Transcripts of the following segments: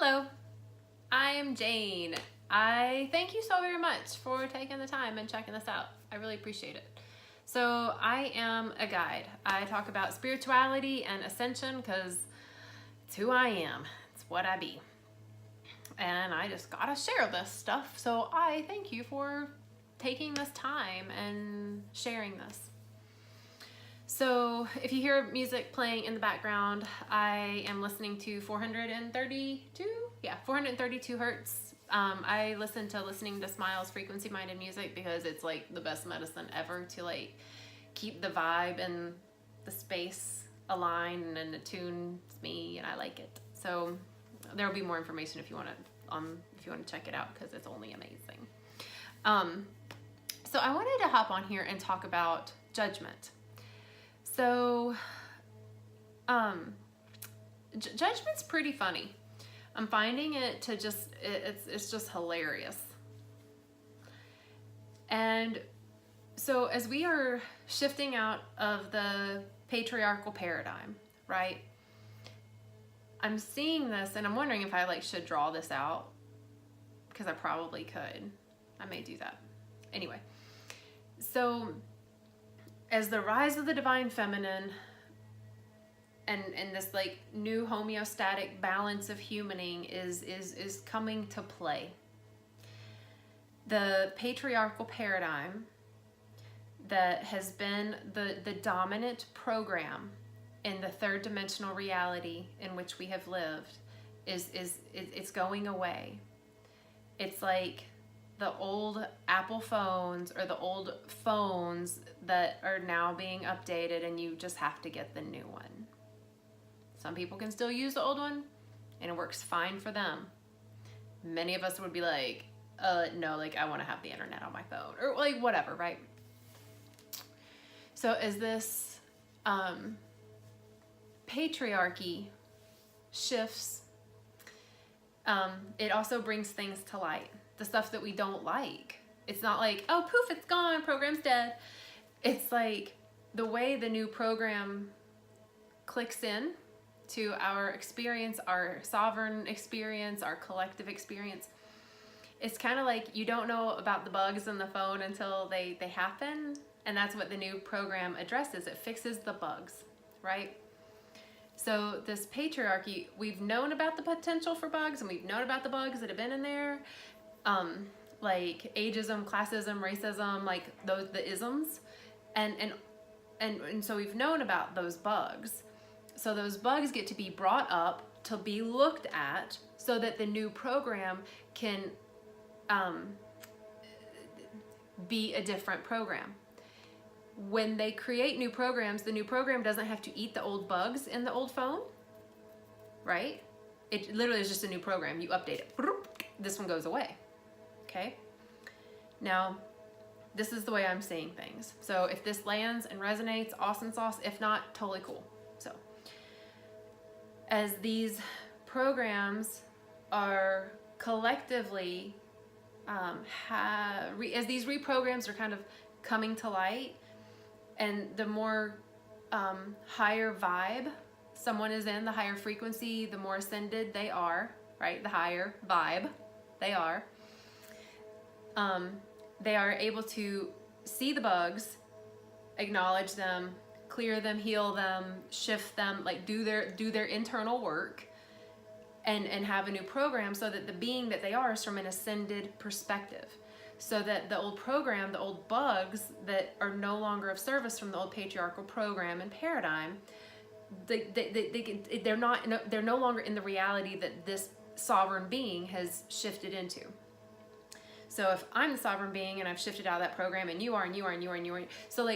Hello, I am Jane. I thank you so very much for taking the time and checking this out. I really appreciate it. So I am a guide. I talk about spirituality and ascension because it's who I am. It's what I be. And I just gotta share this stuff. So I thank you for taking this time and sharing this. So if you hear music playing in the background, I am listening to 432 hertz. I listen to Listening to Smiles frequency minded music because it's like the best medicine ever to like keep the vibe and the space aligned and it tunes me, and I like it. So there will be more information if you want to check it out because it's only amazing. So I wanted to hop on here and talk about judgment. So, judgment's pretty funny. I'm finding it to it's just hilarious. And so as we are shifting out of the patriarchal paradigm, right? I'm seeing this and I'm wondering if I should draw this out because I probably could. I may do that. Anyway, so as the rise of the divine feminine and this new homeostatic balance of humaning is coming to play, the patriarchal paradigm that has been the dominant program in the third dimensional reality in which we have lived it's going away. It's like the old Apple phones or the old phones that are now being updated and you just have to get the new one. Some people can still use the old one and it works fine for them. Many of us would be like, no, I want to have the internet on my phone or whatever, right? So as this patriarchy shifts, it also brings things to light. The stuff that we don't like. It's not like, oh, poof, it's gone, program's dead. It's like the way the new program clicks in to our experience, our sovereign experience, our collective experience. It's kind of like you don't know about the bugs in the phone until they happen. And that's what the new program addresses. It fixes the bugs, right? So this patriarchy, we've known about the potential for bugs and we've known about the bugs that have been in there. Like ageism, classism, racism, the isms, and so we've known about those bugs. So those bugs get to be brought up to be looked at so that the new program can be a different program. When they create new programs, the new program doesn't have to eat the old bugs in the old phone, right? It literally is just a new program. You update it. This one goes away. Okay, now this is the way I'm seeing things. So if this lands and resonates, awesome sauce. If not, totally cool. So as these programs are collectively, as these reprograms are kind of coming to light, and the more higher vibe someone is in, the higher frequency, the more ascended they are, right? The higher vibe they are. They are able to see the bugs, acknowledge them, clear them, heal them, shift them, do their internal work, and have a new program so that the being that they are is from an ascended perspective. So that the old program, the old bugs that are no longer of service from the old patriarchal program and paradigm, they're no longer in the reality that this sovereign being has shifted into. So if I'm the sovereign being and I've shifted out of that program and you are, and you are, and you are, and you are. So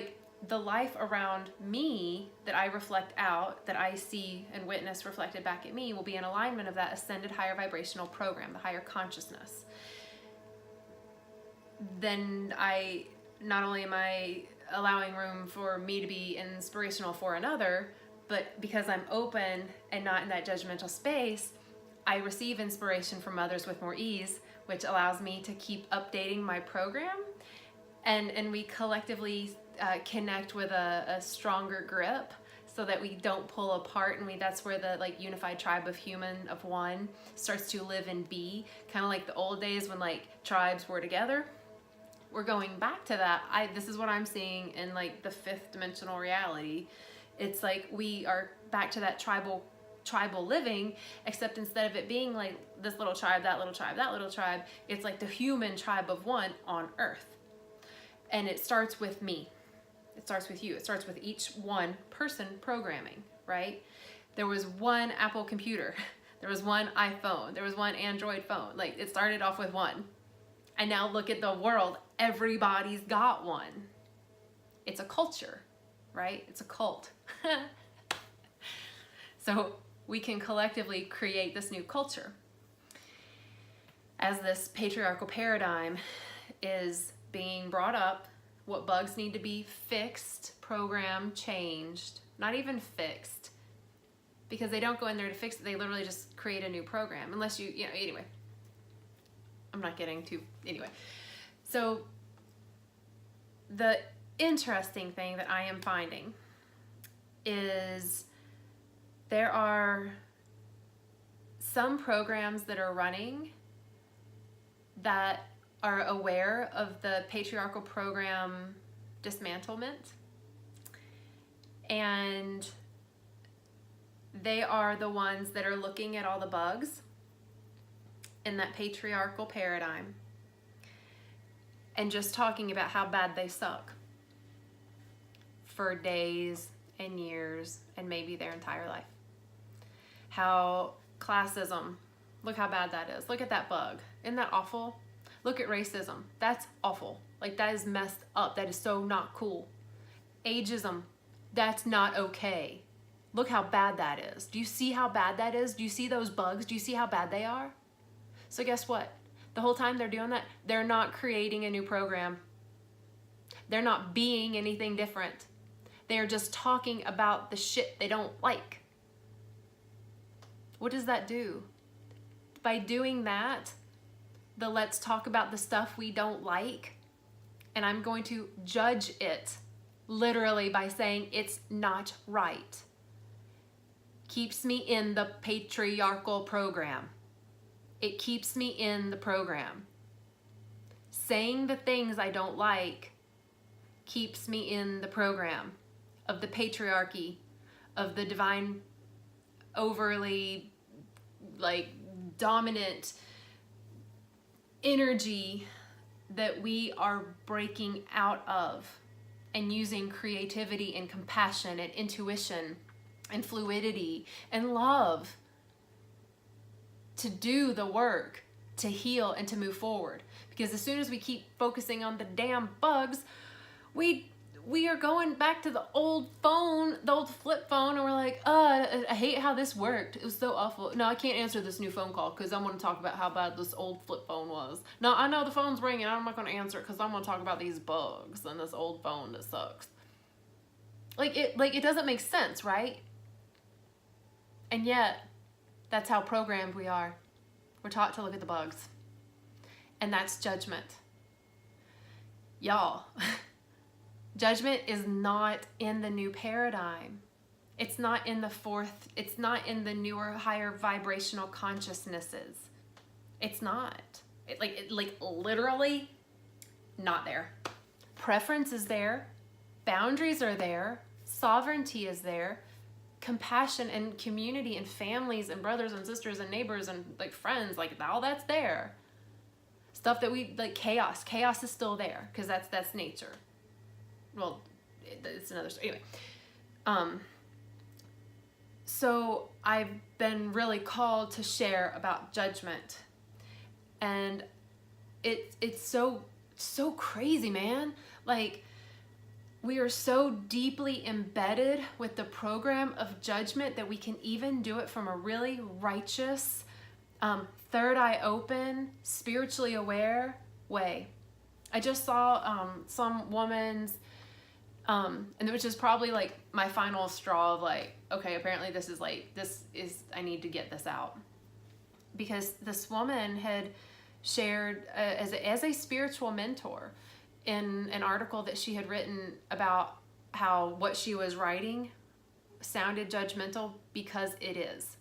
the life around me that I reflect out, that I see and witness reflected back at me will be in alignment of that ascended higher vibrational program, the higher consciousness. Then not only am I allowing room for me to be inspirational for another, but because I'm open and not in that judgmental space, I receive inspiration from others with more ease, which allows me to keep updating my program, and we collectively connect with a stronger grip so that we don't pull apart, and that's where the like unified tribe of human of one starts to live and be, kind of like the old days when like tribes were together. We're going back to that. This is what I'm seeing in like the fifth dimensional reality. It's like we are back to that tribal living, except instead of it being like this little tribe, that little tribe, that little tribe, it's like the human tribe of one on earth. And it starts with me. It starts with you. It starts with each one person programming, right? There was one Apple computer. There was one iPhone. There was one Android phone. Like, it started off with one. And now look at the world. Everybody's got one. It's a culture, right? It's a cult. So we can collectively create this new culture. As this patriarchal paradigm is being brought up, what bugs need to be fixed, programmed, changed, not even fixed, because they don't go in there to fix it. They literally just create a new program, unless anyway. I'm not getting too, anyway. So the interesting thing that I am finding is there are some programs that are running that are aware of the patriarchal program dismantlement, and they are the ones that are looking at all the bugs in that patriarchal paradigm and just talking about how bad they suck for days and years and maybe their entire life. How classism, look how bad that is. Look at that bug. Isn't that awful? Look at racism. That's awful. Like, that is messed up. That is so not cool. Ageism, that's not okay. Look how bad that is. Do you see how bad that is? Do you see those bugs? Do you see how bad they are? So guess what? The whole time they're doing that, they're not creating a new program. They're not being anything different. They're just talking about the shit they don't like. What does that do? By doing that, let's talk about the stuff we don't like, and I'm going to judge it literally by saying it's not right. Keeps me in the patriarchal program. It keeps me in the program. Saying the things I don't like keeps me in the program of the patriarchy, of the divine, overly like dominant energy that we are breaking out of and using creativity and compassion and intuition and fluidity and love to do the work, to heal and to move forward. Because as soon as we keep focusing on the damn bugs, we are going back to the old phone, the old flip phone, and we're like, I hate how this worked. It was so awful. No, I can't answer this new phone call because I'm going to talk about how bad this old flip phone was. No, I know the phone's ringing. I'm not going to answer it because I'm going to talk about these bugs and this old phone that sucks. It doesn't make sense, right? And yet, that's how programmed we are. We're taught to look at the bugs. And that's judgment. Y'all, judgment is not in the new paradigm. It's not in the fourth, it's not in the newer, higher vibrational consciousnesses. It's not. Literally not there. Preference is there. Boundaries are there. Sovereignty is there. Compassion and community and families and brothers and sisters and neighbors and like friends, like all that's there. Stuff that we like, chaos is still there because that's nature. Well, it's another story. Anyway, so I've been really called to share about judgment, and it's so crazy, man. Like, we are so deeply embedded with the program of judgment that we can even do it from a really righteous, third eye open, spiritually aware way. I just saw some woman's, and which is probably like my final straw of like, okay, apparently this is I need to get this out. Because this woman had shared as a spiritual mentor in an article that she had written about how what she was writing sounded judgmental because it is.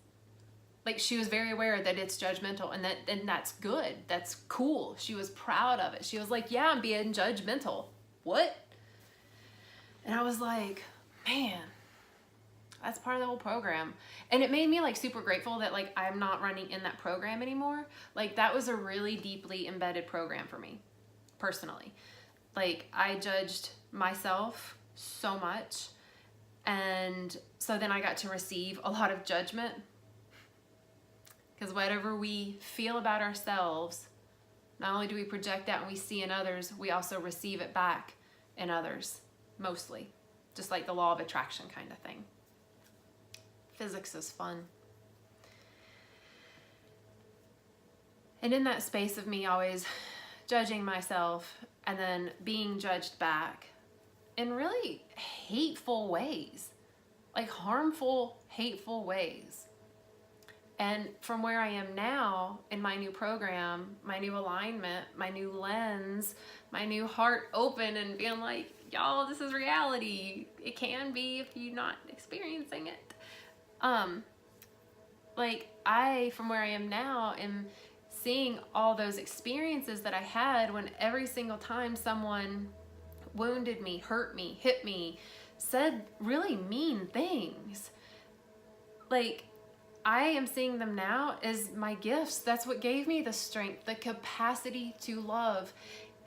Like, she was very aware that it's judgmental, and that's good. That's cool. She was proud of it. She was like, yeah, I'm being judgmental. What? And I was like, man, that's part of the whole program. And it made me like super grateful that like I'm not running in that program anymore. Like, that was a really deeply embedded program for me personally. Like, I judged myself so much. And so then I got to receive a lot of judgment. Because whatever we feel about ourselves, not only do we project that and we see in others, we also receive it back in others, mostly. Just like the law of attraction kind of thing. Physics is fun. And in that space of me always judging myself and then being judged back in really hateful ways, like harmful, hateful ways. And from where I am now in my new program, my new alignment, my new lens, my new heart open and being like, y'all, this is reality. It can be if you're not experiencing it. Like, I, from where I am now, am seeing all those experiences that I had when every single time someone wounded me, hurt me, hit me, said really mean things. Like, I am seeing them now as my gifts. That's what gave me the strength, the capacity to love.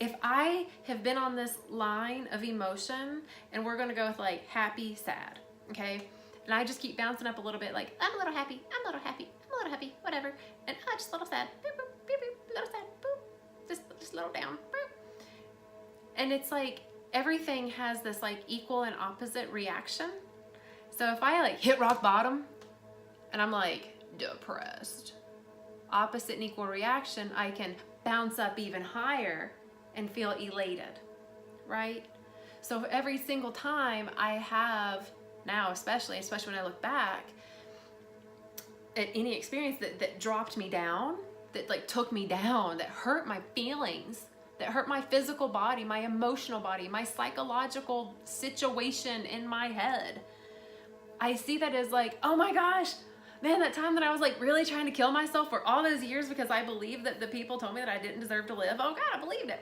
If I have been on this line of emotion, and we're going to go with like happy, sad, okay? And I just keep bouncing up a little bit, like, I'm a little happy, I'm a little happy, I'm a little happy, whatever. And just a little sad, boop, boop, boop, boop, a little sad, boop, just a little down, boop. And it's like, everything has this like equal and opposite reaction. So if I like hit rock bottom, and I'm like depressed, opposite and equal reaction, I can bounce up even higher and feel elated, right? So every single time I have now, especially when I look back at any experience that dropped me down, that like took me down, that hurt my feelings, that hurt my physical body, my emotional body, my psychological situation in my head, I see that as like, oh my gosh, man, that time that I was like really trying to kill myself for all those years because I believed that the people told me that I didn't deserve to live. Oh God, I believed it.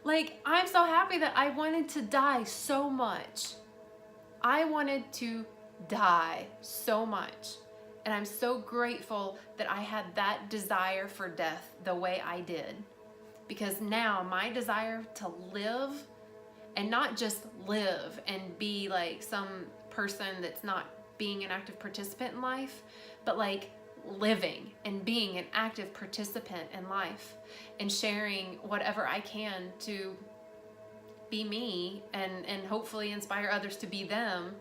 Like, I'm so happy that I wanted to die so much. I wanted to die so much. And I'm so grateful that I had that desire for death the way I did. Because now my desire to live, and not just live and be like some person that's not being an active participant in life, but like living and being an active participant in life and sharing whatever I can to be me and hopefully inspire others to be them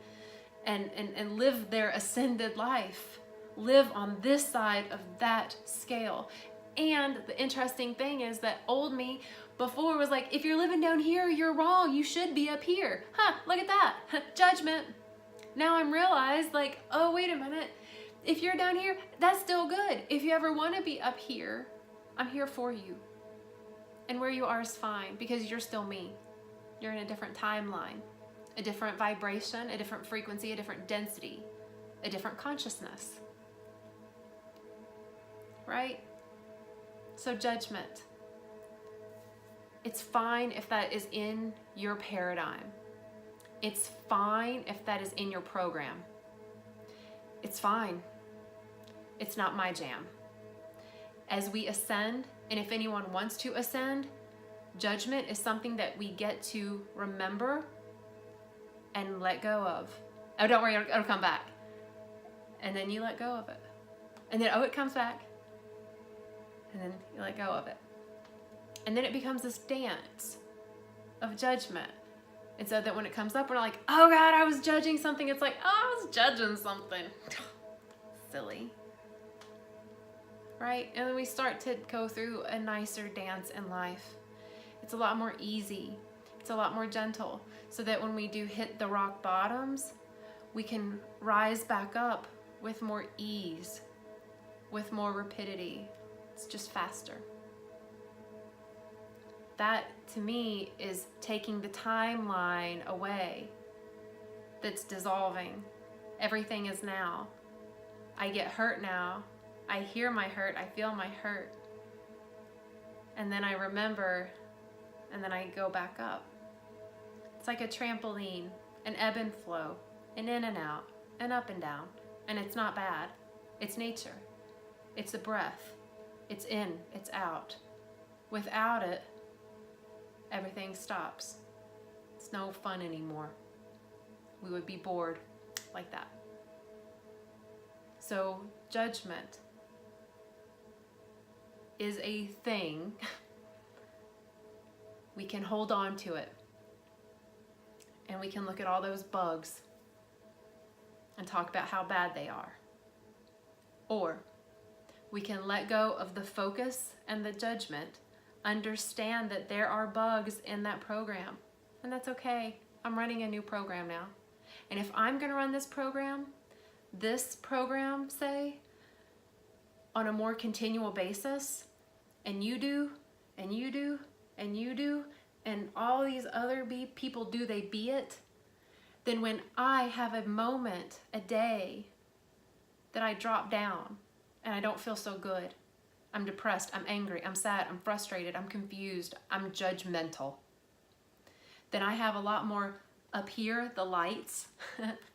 and live their ascended life, live on this side of that scale. And the interesting thing is that old me before was like, if you're living down here, you're wrong. You should be up here. Look at that. Judgment. Now I'm realized like, oh, wait a minute. If you're down here, that's still good. If you ever want to be up here, I'm here for you. And where you are is fine because you're still me. You're in a different timeline, a different vibration, a different frequency, a different density, a different consciousness. Right? So judgment. It's fine if that is in your paradigm. It's fine if that is in your program. It's fine. It's not my jam. As we ascend, and if anyone wants to ascend, judgment is something that we get to remember and let go of. Oh, don't worry, it'll come back. And then you let go of it. And then, oh, it comes back. And then you let go of it. And then it becomes this dance of judgment. And so that when it comes up, we're not like, oh God, I was judging something. It's like, oh, I was judging something. Silly. Right? And then we start to go through a nicer dance in life. It's a lot more easy. It's a lot more gentle. So that when we do hit the rock bottoms, we can rise back up with more ease, with more rapidity. It's just faster. That, to me, is taking the timeline away that's dissolving Everything is now. I get hurt now. I hear my hurt. I feel my hurt. And then I remember, and then I go back up. It's like a trampoline, an ebb and flow, an in and out, an up and down. And it's not bad. It's nature. It's a breath. It's in, it's out. Without it, everything stops. It's no fun anymore. We would be bored like that. So judgment is a thing. We can hold on to it. And we can look at all those bugs and talk about how bad they are. Or we can let go of the focus and the judgment, understand that there are bugs in that program. And that's okay. I'm running a new program now. And if I'm going to run this program, say, on a more continual basis, and you do, and you do, and you do, and all these other people do, they be it, then when I have a moment, a day, that I drop down and I don't feel so good, I'm depressed, I'm angry, I'm sad, I'm frustrated, I'm confused, I'm judgmental, then I have a lot more up here, the lights,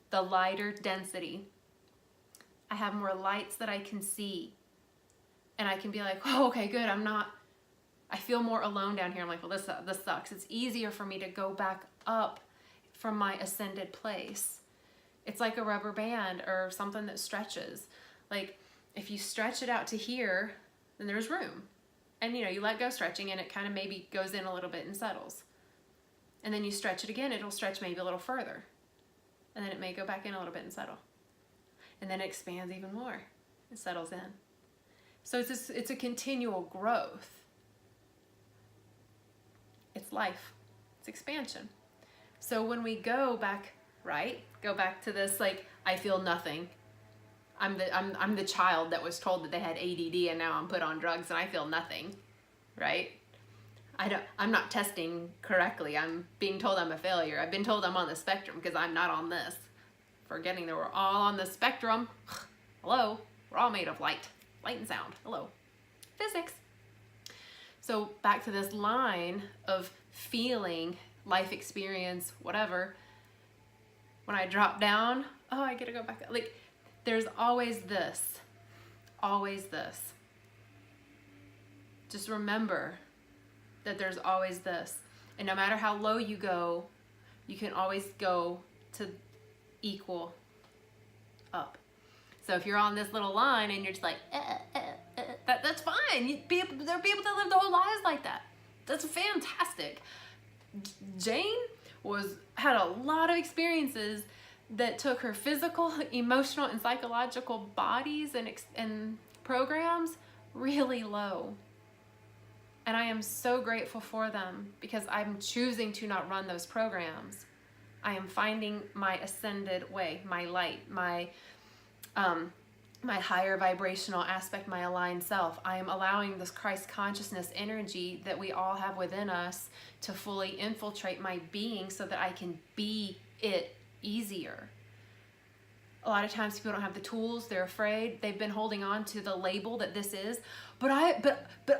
the lighter density. I have more lights that I can see. And I can be like, oh, okay, good, I feel more alone down here. I'm like, well, this sucks. It's easier for me to go back up from my ascended place. It's like a rubber band or something that stretches. Like, if you stretch it out to here, then there's room. And you let go stretching and it kind of maybe goes in a little bit and settles. And then you stretch it again, it'll stretch maybe a little further. And then it may go back in a little bit and settle. And then it expands even more. It settles in. So it's a continual growth. It's life. It's expansion. So when we go back to this, like, I feel nothing. I'm the child that was told that they had ADD and now I'm put on drugs and I feel nothing, right? I'm not testing correctly. I'm being told I'm a failure. I've been told I'm on the spectrum because I'm not on this. Forgetting that we're all on the spectrum. Hello, we're all made of light and sound. Hello, physics. So back to this line of feeling, life experience, whatever. When I drop down, oh, I get to go back. Like, there's always this. Always this. Just remember that there's always this. And no matter how low you go, you can always go to equal up. So if you're on this little line and you're just like, that's fine. There'll be people that live their whole lives like that. That's fantastic. Jane had a lot of experiences that took her physical, emotional, and psychological bodies and programs really low. And I am so grateful for them because I'm choosing to not run those programs. I am finding my ascended way, my light, my higher vibrational aspect, my aligned self. I am allowing this Christ consciousness energy that we all have within us to fully infiltrate my being so that I can be it easier. A lot of times people don't have the tools, they're afraid, they've been holding on to the label that this is, but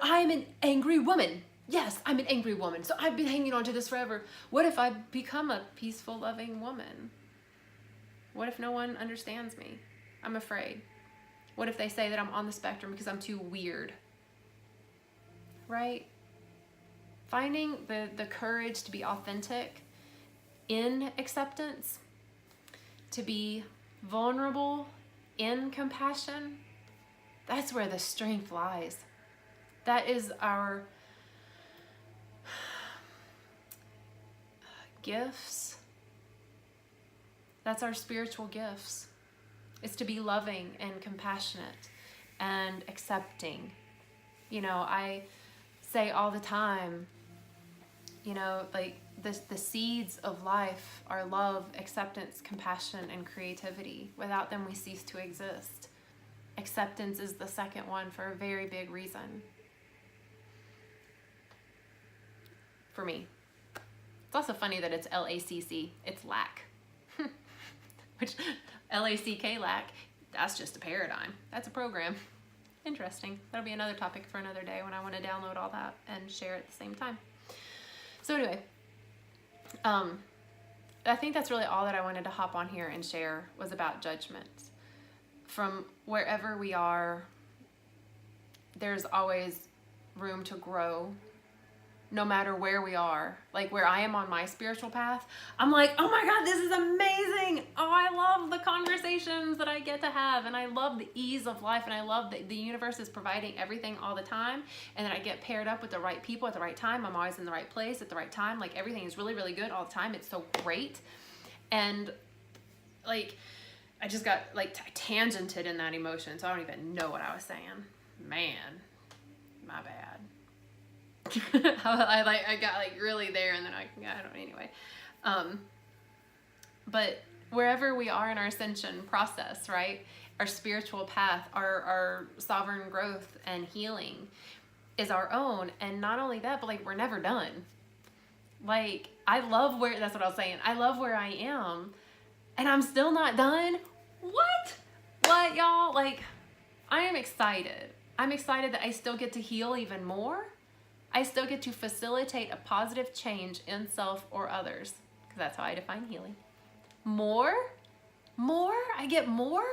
I'm an angry woman. Yes, I'm an angry woman, so I've been hanging on to this forever. What if I become a peaceful, loving woman? What if no one understands me? I'm afraid. What if they say that I'm on the spectrum because I'm too weird? Right? Finding the courage to be authentic in acceptance, to be vulnerable in compassion, that's where the strength lies. That is our gifts. That's our spiritual gifts. It's to be loving and compassionate and accepting. I say all the time, like the seeds of life are love, acceptance, compassion, and creativity. Without them, we cease to exist. Acceptance is the second one for a very big reason. For me. It's also funny that it's LACC. It's lack. Which L-A-C-K-lack. That's just a paradigm. That's a program. Interesting. That'll be another topic for another day when I want to download all that and share at the same time. So anyway, I think that's really all that I wanted to hop on here and share was about judgment. From wherever we are, there's always room to grow, no matter where we are. Like where I am on my spiritual path, I'm like, oh my God, this is amazing. Oh, I love the conversations that I get to have, and I love the ease of life, and I love that the universe is providing everything all the time, and that I get paired up with the right people at the right time. I'm always in the right place at the right time. Like everything is really, really good all the time. It's so great. And like, I just got like tangented in that emotion, so I don't even know what I was saying. Man, my bad. I got like really there, and then I don't know, anyway. But wherever we are in our ascension process, right? Our spiritual path, our sovereign growth and healing is our own. And not only that, but like we're never done. Like I love where, that's what I was saying. I love where I am, and I'm still not done. What y'all? Like I am excited. I'm excited that I still get to heal even more. I still get to facilitate a positive change in self or others, because that's how I define healing. More, I get more.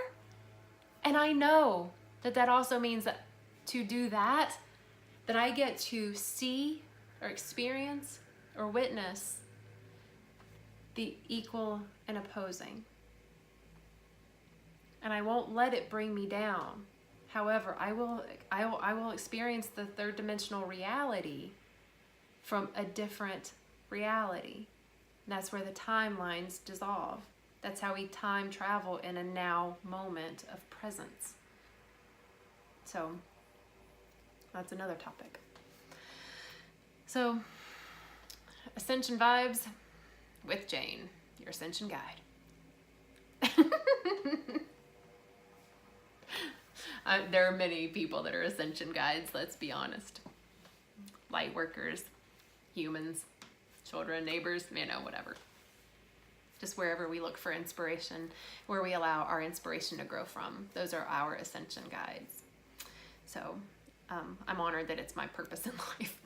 And I know that that also means that to do that I get to see or experience or witness the equal and opposing. And I won't let it bring me down. However, I will experience the third dimensional reality from a different reality. And that's where the timelines dissolve. That's how we time travel in a now moment of presence. So that's another topic. So Ascension Vibes with Jane, your Ascension Guide. There are many people that are ascension guides, let's be honest. Light workers, humans, children, neighbors, whatever. Just wherever we look for inspiration, where we allow our inspiration to grow from. Those are our ascension guides. So I'm honored that it's my purpose in life.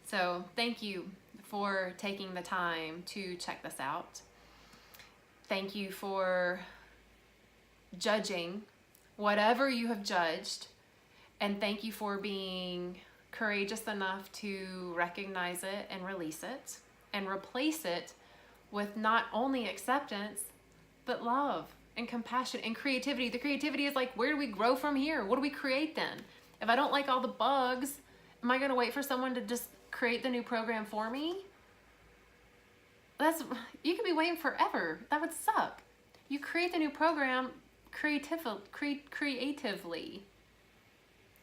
So thank you for taking the time to check this out. Thank you for judging whatever you have judged, and thank you for being courageous enough to recognize it and release it and replace it with not only acceptance, but love and compassion and creativity. The creativity is like, where do we grow from here? What do we create then? If I don't like all the bugs, am I going to wait for someone to just create the new program for me? You could be waiting forever. That would suck. You create the new program creatively,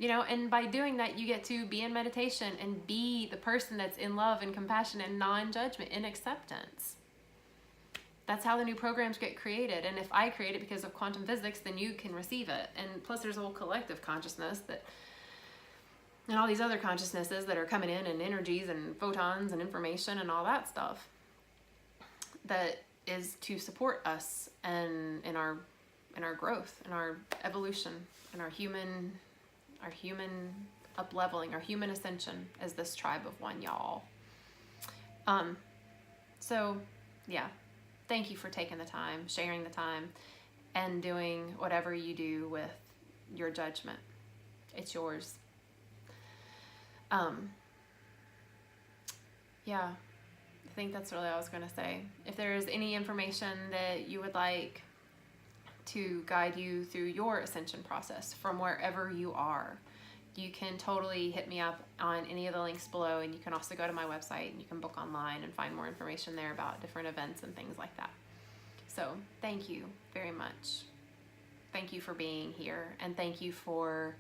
and by doing that, you get to be in meditation and be the person that's in love and compassion and non-judgment and acceptance. That's how the new programs get created. And if I create it because of quantum physics, then you can receive it. And plus there's a whole collective consciousness and all these other consciousnesses that are coming in, and energies and photons and information and all that stuff that is to support us and in our growth, in our evolution, in our human up-leveling, our human ascension as this tribe of one, y'all. So yeah, thank you for taking the time, sharing the time, and doing whatever you do with your judgment. It's yours. Yeah, I think that's really all I was going to say. If there's any information that you would like to guide you through your ascension process from wherever you are, you can totally hit me up on any of the links below, and you can also go to my website and you can book online and find more information there about different events and things like that. So thank you very much. Thank you for being here, and thank you for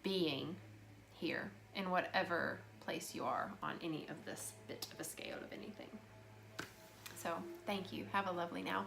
being here in whatever place you are on any of this bit of a scale of anything. So thank you. Have a lovely now.